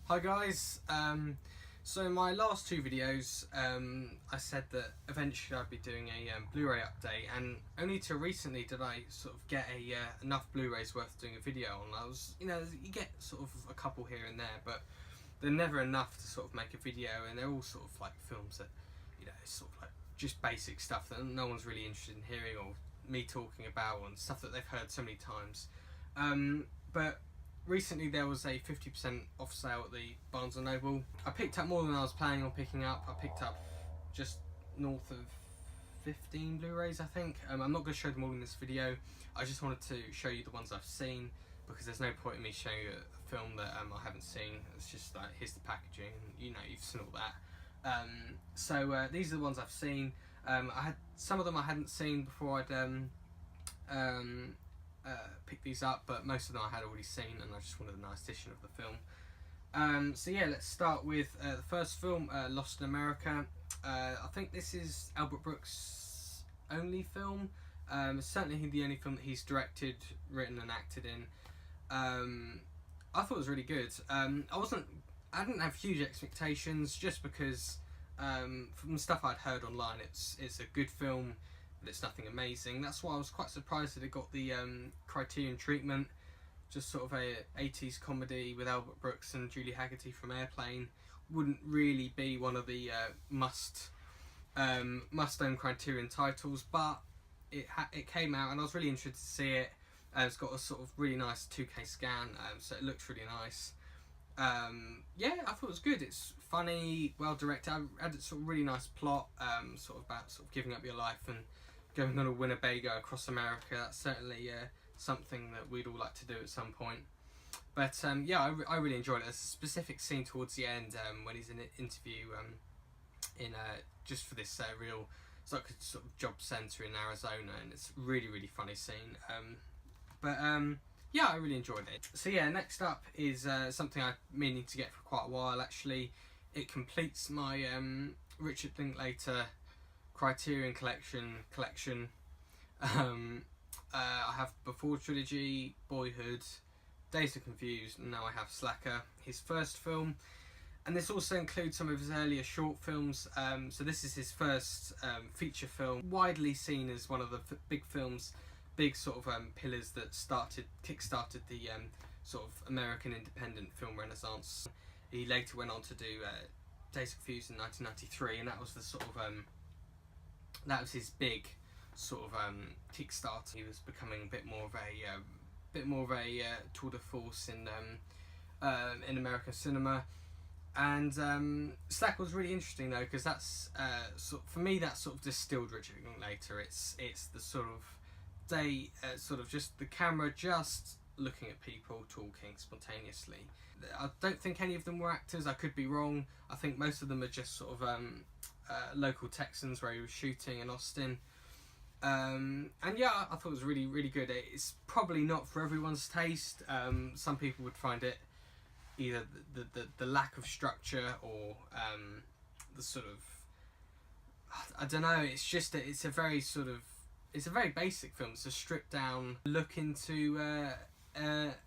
Hi guys, so in my last two videos I said that eventually I'd be doing a Blu-ray update, and only till recently did I sort of get enough Blu-rays worth doing a video on. You get sort of a couple here and there, but they're never enough to sort of make a video, and they're all sort of like films that, sort of like just basic stuff that no one's really interested in hearing or me talking about, and stuff that they've heard so many times. But recently there was a 50% off sale at the Barnes & Noble. I picked up more than I was planning on picking up. I picked up just north of 15 Blu-rays, I think. I'm not going to show them all in this video. I just wanted to show you the ones I've seen, because there's no point in me showing you a film that I haven't seen. It's just like, here's the packaging, you've seen all that. So these are the ones I've seen. I had some of them I hadn't seen before I'd pick these up, but most of them I had already seen, and I just wanted a nice edition of the film. So yeah, let's start with the first film, Lost in America. I think this is Albert Brooks' only film. It's certainly the only film that he's directed, written and acted in. I thought it was really good. I didn't have huge expectations, just because from the stuff I'd heard online, it's a good film, but it's nothing amazing. That's why I was quite surprised that it got the Criterion treatment. Just sort of a 80s comedy with Albert Brooks and Julie Haggerty from Airplane. Wouldn't really be one of the must-own Criterion titles, but it came out and I was really interested to see it. It's got a sort of really nice 2K scan, so it looks really nice. Yeah, I thought it was good. It's funny, well directed. I had a sort of really nice plot, sort of about giving up your life and going on a Winnebago across America. That's certainly something that we'd all like to do at some point. But yeah, I really enjoyed it. There's a specific scene towards the end when he's in an interview just for this it's like a sort of job centre in Arizona, and it's a really, really funny scene. Yeah, I really enjoyed it. So yeah, next up is something I've been meaning to get for quite a while actually. It completes my Richard Linklater Criterion collection. I have Before Trilogy, Boyhood, Dazed and Confused, and now I have Slacker, his first film. And this also includes some of his earlier short films. So this is his first feature film, widely seen as one of the big sort of pillars that kick-started the sort of American independent film renaissance. He later went on to do Dazed and Confused in 1993, and that was the sort of that was his big sort of kickstart. He was becoming a bit more of a tour de force in American cinema. And Slacker was really interesting though, because that's for me that's sort of distilled Richard Linklater. It's the sort of sort of just the camera just looking at people talking spontaneously. I don't think any of them were actors. I could be wrong. I think most of them are just sort of local Texans where he was shooting in Austin. And yeah, I thought it was really, really good. It's probably not for everyone's taste. Some people would find it either the lack of structure or the sort of, I don't know. It's just it's a very basic film. It's a stripped down look into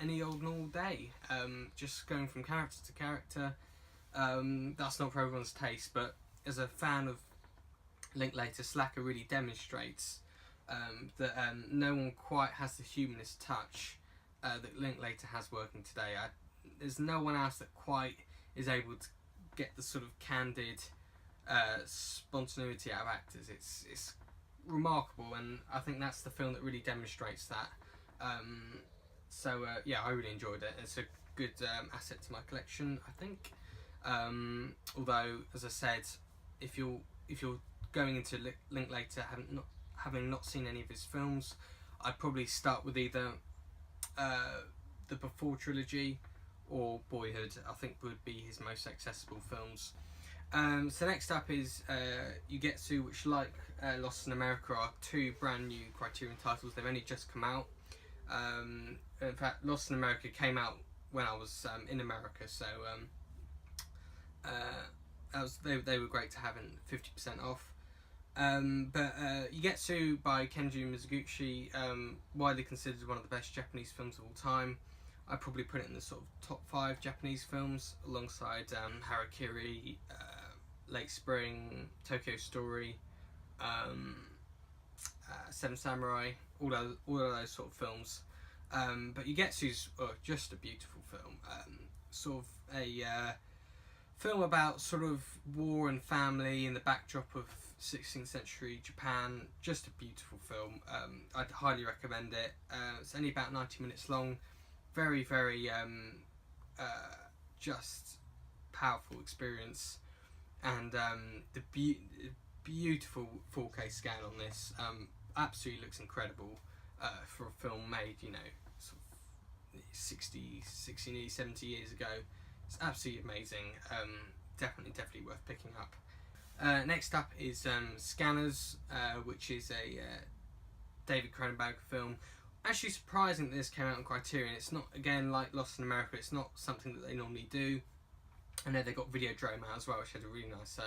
any old normal day, just going from character to character. That's not for everyone's taste, but as a fan of Linklater, Slacker really demonstrates that no one quite has the humanist touch that Linklater has working today. There's no one else that quite is able to get the sort of candid spontaneity out of actors. It's remarkable, and I think that's the film that really demonstrates that. Yeah, I really enjoyed it. It's a good asset to my collection, I think. Although, as I said, if you're going into Linklater having not seen any of his films, I'd probably start with either the Before Trilogy or Boyhood. I think would be his most accessible films. So next up is Ugetsu, which, like Lost in America, are two brand new Criterion titles. They've only just come out. In fact, Lost in America came out when I was in America, so they were great to have in 50% off. Ugetsu by Kenji Mizoguchi, widely considered one of the best Japanese films of all time. I'd probably put it in the sort of top 5 Japanese films, alongside Harakiri, Late Spring, Tokyo Story, Seven Samurai, all of those sort of films. But Ugetsu's just a beautiful film. Sort of a film about sort of war and family in the backdrop of 16th century Japan. Just a beautiful film. I'd highly recommend it. It's only about 90 minutes long. Very, very just powerful experience, and the beautiful 4K scan on this absolutely looks incredible for a film made, you know, sort of 60, nearly 70 years ago. It's absolutely amazing. Definitely worth picking up. Next up is Scanners, which is a David Cronenberg film. Actually surprising that this came out on Criterion. It's not, again, like Lost in America, it's not something that they normally do. I know they got Videodrome out as well, which had a really nice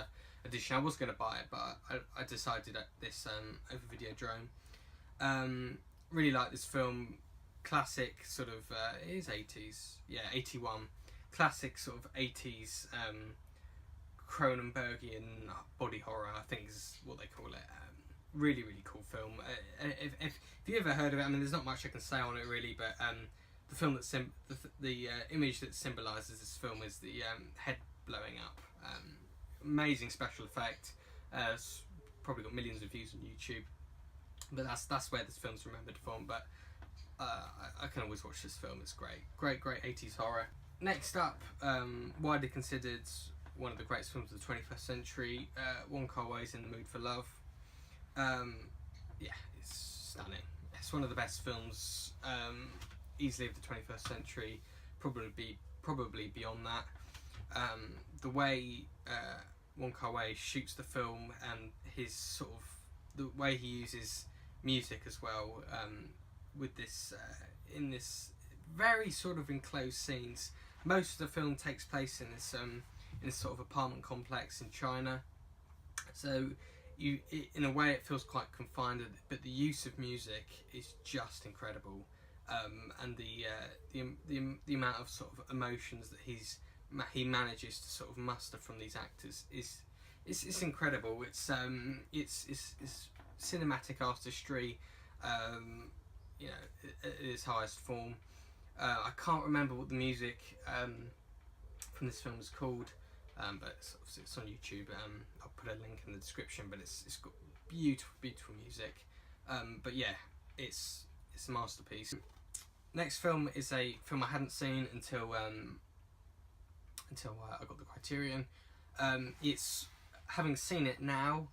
edition. I was going to buy it, but I decided at this over Videodrome. Really like this film. Classic sort of, it is 80s, yeah, 81. Classic sort of 80s Cronenbergian body horror, I think is what they call it. Really cool film. If you ever heard of it, I mean, there's not much I can say on it really, but the film that the image that symbolises this film is the head blowing up. Amazing special effect. It's probably got millions of views on YouTube, but that's where this film's remembered from. But I can always watch this film. It's great 80s horror. Next up, widely considered one of the greatest films of the 21st century, Wong Kar-wai's In the Mood for Love. Yeah, it's stunning. It's one of the best films, easily of the 21st century, probably beyond that. The way Wong Kar-wai shoots the film, and his sort of the way he uses music as well, with this in this very sort of enclosed scenes. Most of the film takes place in this sort of apartment complex in China, so in a way it feels quite confined, but the use of music is just incredible, and the amount of sort of emotions that he manages to sort of muster from these actors is incredible. It's cinematic artistry, you know, at its highest form. I can't remember what the music from this film is called, but it's on YouTube. I'll put a link in the description, but it's got beautiful music. But yeah, it's a masterpiece. Next film is a film I hadn't seen until I got the Criterion. It's, having seen it now,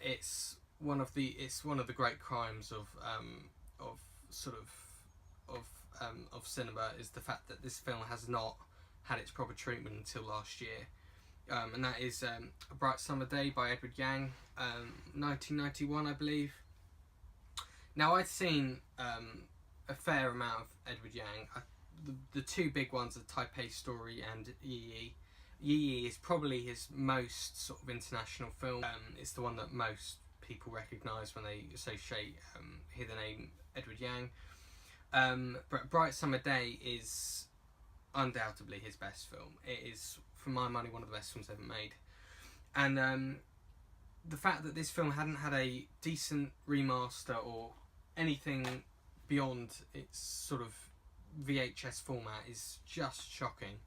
it's one of the great crimes of cinema, is the fact that this film has not had its proper treatment until last year, and that is A Bright Summer Day by Edward Yang, 1991, I believe. Now, I'd seen a fair amount of Edward Yang. The two big ones are Taipei Story and Yi Yi. Yi Yi is probably his most sort of international film. It's the one that most people recognise when they hear the name Edward Yang. But Bright Summer Day is undoubtedly his best film. It is, for my money, one of the best films ever made. And the fact that this film hadn't had a decent remaster or anything beyond its sort of VHS format is just shocking.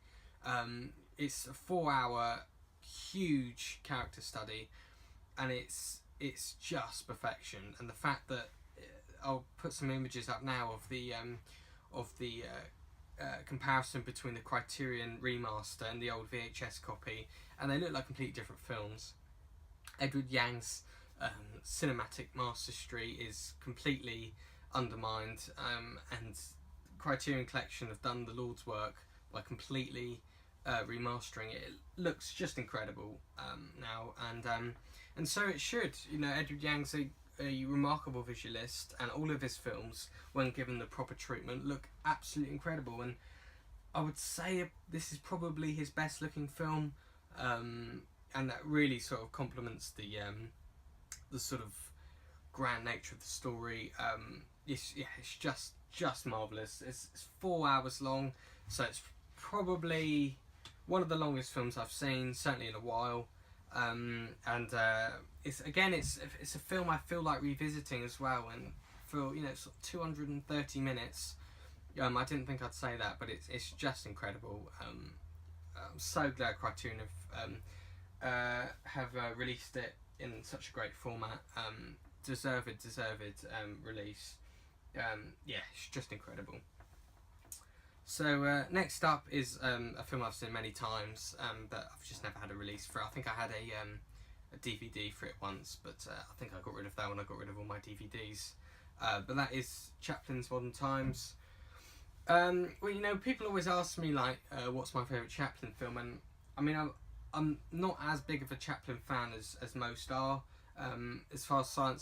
It's a 4-hour huge character study, and it's just perfection. And the fact that I'll put some images up now of the comparison between the Criterion remaster and the old VHS copy, and they look like completely different films. Edward Yang's cinematic mastery is completely undermined, and Criterion Collection have done the Lord's work by completely remastering it. It looks just incredible now, and so it should. You know, Edward Yang's a remarkable visualist, and all of his films, when given the proper treatment, look absolutely incredible. And I would say this is probably his best looking film, and that really sort of complements the sort of grand nature of the story. It's just marvellous. It's 4 hours long, so it's probably one of the longest films I've seen, certainly in a while. It's a film I feel like revisiting as well, and for sort of 230 minutes. I didn't think I'd say that, but it's just incredible. I'm so glad Criterion have released it in such a great format. Deserved release. It's just incredible. So next up is a film I've seen many times, but I've just never had a release for it. I think I had a DVD for it once, but I think I got rid of that when I got rid of all my DVDs. But that is Chaplin's Modern Times. Well, people always ask me what's my favourite Chaplin film, and I mean, I'm not as big of a Chaplin fan as most are. As far as silent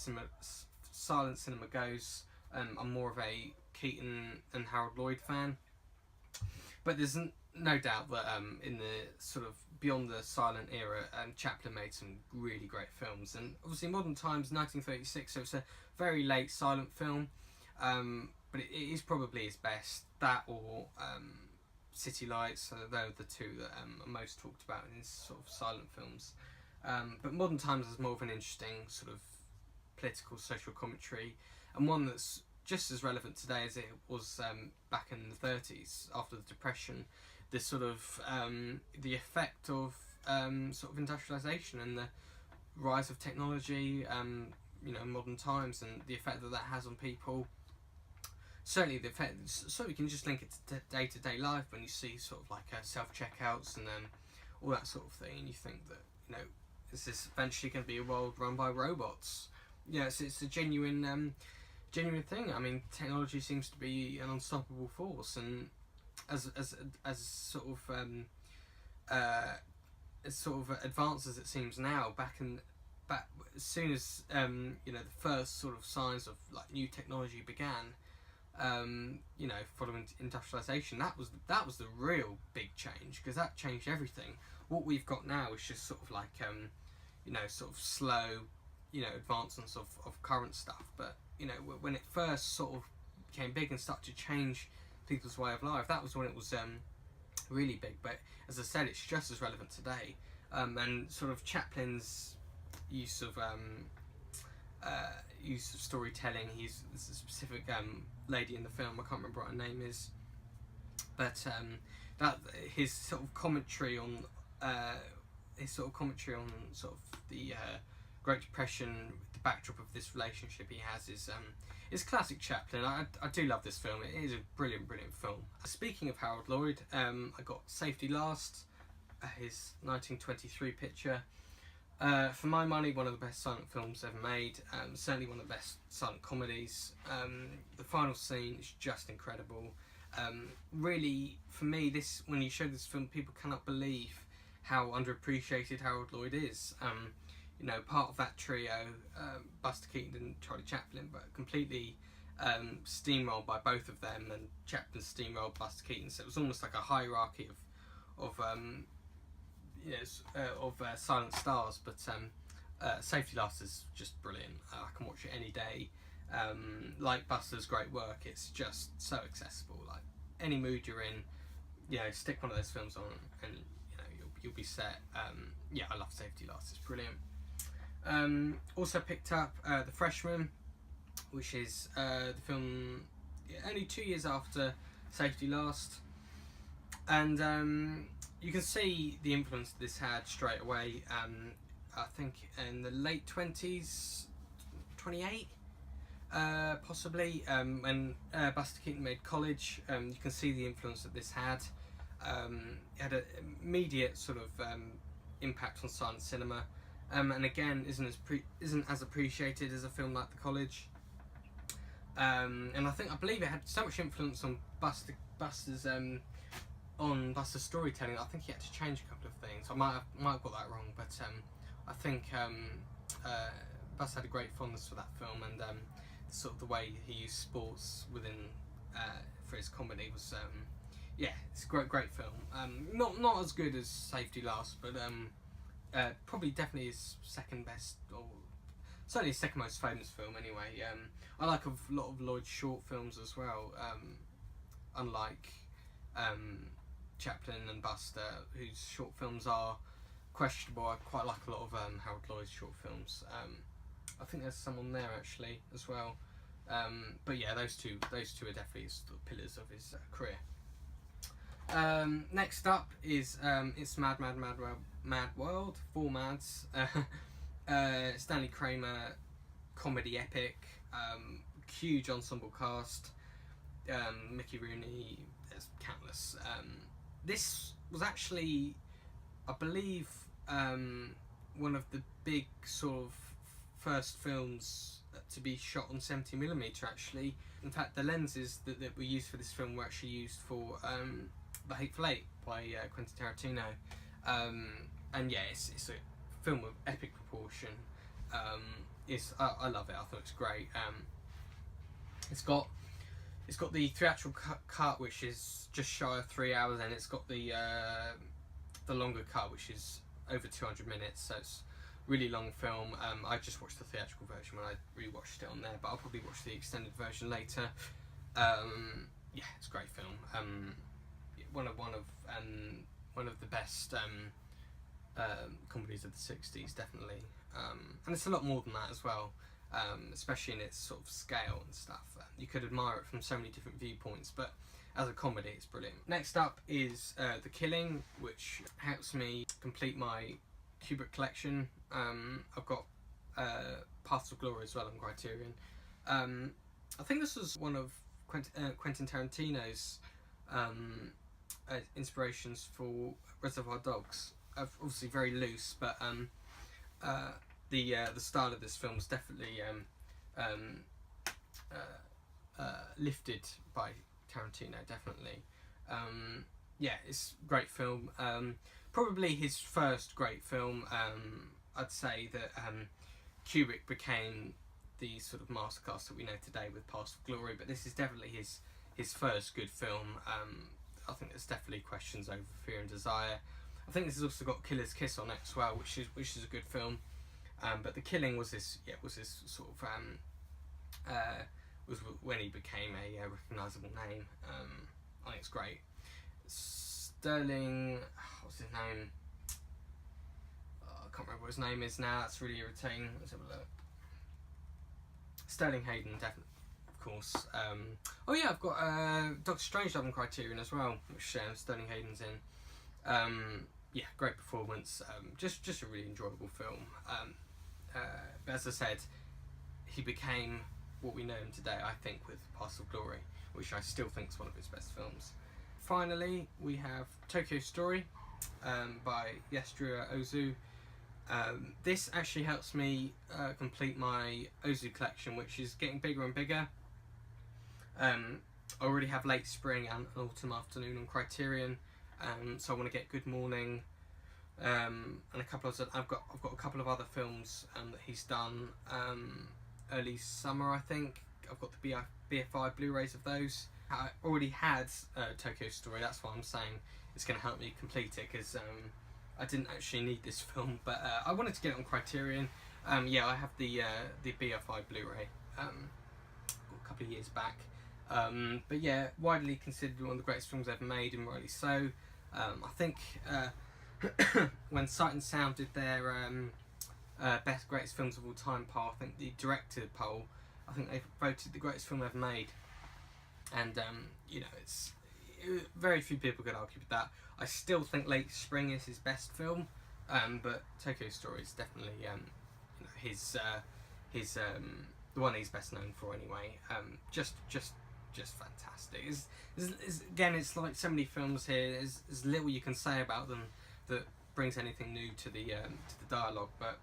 cinema goes, I'm more of a Keaton and Harold Lloyd fan. But there's no doubt that in the sort of beyond the silent era, Chaplin made some really great films, and obviously Modern Times, 1936, so it's a very late silent film, but it is probably his best. That or City Lights, so they're the two that are most talked about in his sort of silent films. But Modern Times is more of an interesting sort of political, social commentary, and one that's just as relevant today as it was back in the 30s after the Depression. This sort of the effect of sort of industrialisation and the rise of technology, modern times, and the effect that has on people. Certainly the effect, so you can just link it to day-to-day life when you see sort of like self-checkouts and all that sort of thing, and you think that, is this eventually going to be a world run by robots? It's a genuine thing. I mean, technology seems to be an unstoppable force, and as sort of advanced as it seems now, back as soon as the first sort of signs of like new technology began, following industrialisation, that was the real big change, because that changed everything. What we've got now is just sort of like sort of slow advancements of current stuff, but when it first sort of became big and started to change people's way of life, that was when it was really big. But as I said, it's just as relevant today, and sort of Chaplin's use of storytelling. There's a specific lady in the film, I can't remember what her name is, but that his sort of commentary on sort of the Great Depression, the backdrop of this relationship he has, is classic Chaplin. I do love this film. It is a brilliant film. Speaking of Harold Lloyd, I got Safety Last, his 1923 picture. For my money, one of the best silent films ever made. Certainly one of the best silent comedies. The final scene is just incredible. Really, for me, when you show this film, people cannot believe how underappreciated Harold Lloyd is. Part of that trio, Buster Keaton and Charlie Chaplin, but completely steamrolled by both of them, and Chaplin steamrolled Buster Keaton. So it was almost like a hierarchy of silent stars. But Safety Last is just brilliant. I can watch it any day. Like Buster's great work, it's just so accessible. Like any mood you're in, stick one of those films on, and you'll be set. I love Safety Last. It's brilliant. Also picked up The Freshman, which is the film only 2 years after Safety Last, and you can see the influence this had straight away. I think in the late 20s, 28 possibly, when Buster Keaton made College, you can see the influence that this had. It had an immediate sort of impact on silent cinema. And again, isn't as appreciated as a film like The College. And I believe it had so much influence on Buster's storytelling. I think he had to change a couple of things. I might have got that wrong, but I think Buster had a great fondness for that film, and sort of the way he used sports within for his comedy was it's a great film. Not as good as Safety Last, but probably definitely his second best or certainly his second most famous film anyway. I like a lot of Lloyd's short films as well, unlike Chaplin and Buster, whose short films are questionable. I quite like a lot of Harold Lloyd's short films. I think there's some on there actually as well. But yeah, those two are definitely the pillars of his career. Next up is It's Mad World, Four Mads. Stanley Kramer comedy epic, huge ensemble cast, Mickey Rooney, there's countless. This was actually, I believe, one of the big sort of first films to be shot on 70mm actually. In fact, the lenses that were used for this film were actually used for The Hateful Eight by Quentin Tarantino. And yeah, it's a film of epic proportion. I love it. I thought it's great. It's got the theatrical cut, which is just shy of 3 hours, and it's got the longer cut, which is over 200 minutes. So it's a really long film. I just watched the theatrical version when I rewatched it on there, but I'll probably watch the extended version later. Yeah, it's a great film. One of the best comedies of the 60s, definitely. And it's a lot more than that as well, especially in its sort of scale and stuff. You could admire it from so many different viewpoints, but as a comedy it's brilliant. Next up is The Killing, which helps me complete my Kubrick collection. I've got Paths of Glory as well on Criterion. I think this was one of Quentin Tarantino's inspirations for Reservoir Dogs. Obviously very loose, but the style of this film was definitely lifted by Tarantino, definitely. Yeah, it's a great film. Probably his first great film. I'd say that Kubrick became the sort of masterclass that we know today with Paths of Glory, but this is definitely his first good film. I think there's definitely questions over Fear and Desire. I think this has also got Killer's Kiss on it as well, which is a good film. But The Killing was his sort of was when he became a recognisable name. I think it's great. Sterling, what's his name? I can't remember what his name is now. That's really irritating. Let's have a look. Sterling Hayden, definitely, of course. Oh yeah, I've got Doctor Strangelove on Criterion as well, which Sterling Hayden's in. Yeah, great performance. Just a really enjoyable film. But as I said, he became what we know him today, I think, with Paths of Glory, which I still think is one of his best films. Finally, we have Tokyo Story by Yasuhiro Ozu. This actually helps me complete my Ozu collection, which is getting bigger and bigger. I already have Late Spring and Autumn Afternoon on Criterion, so I want to get Good Morning, and a couple of I've got a couple of other films that he's done early summer, I think. I've got the BFI Blu-rays of those. I already had Tokyo Story. That's why I'm saying it's going to help me complete it, because I didn't actually need this film, but I wanted to get it on Criterion. Yeah, I have the BFI Blu-ray a couple of years back. But yeah, widely considered one of the greatest films ever made, and rightly so. I think when Sight and Sound did their greatest films of all time poll, I think the director poll, I think they voted the greatest film ever made. And you know, it's very few people could argue with that. I still think Late Spring is his best film, but Tokyo Story is definitely you know, his the one he's best known for anyway. Just fantastic. Again, it's like so many films here. There's little you can say about them that brings anything new to the dialogue, but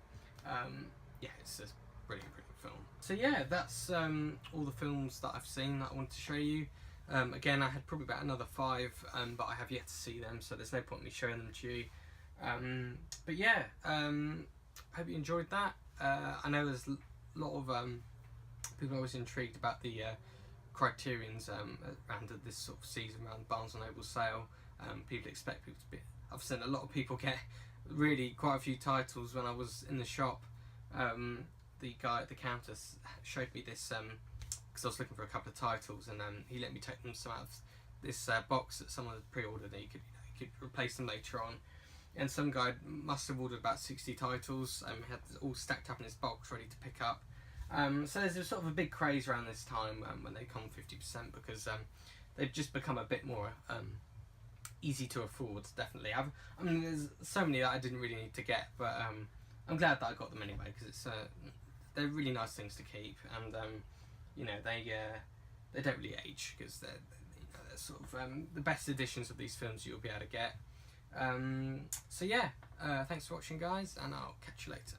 yeah, it's a brilliant film. So yeah, that's all the films that I've seen that I wanted to show you. Again, I had probably about another 5, but I have yet to see them, so there's no point in me showing them to you. But yeah, hope you enjoyed that. I know there's a lot of people are always intrigued about the Criterion's around this sort of season around Barnes and Noble sale. People expect people to be. I've seen a lot of people get really quite a few titles when I was in the shop. the guy at the counter showed me this because I was looking for a couple of titles, and he let me take them some out of this box that someone had pre-ordered, and you could replace them later on. And some guy must have ordered about 60 titles, had all stacked up in his box ready to pick up. So there's sort of a big craze around this time when they come 50%, because they've just become a bit more easy to afford, definitely. I mean, there's so many that I didn't really need to get, but I'm glad that I got them anyway, because it's they're really nice things to keep, and you know, they don't really age, because they're sort of the best editions of these films you'll be able to get. So yeah, thanks for watching, guys, and I'll catch you later.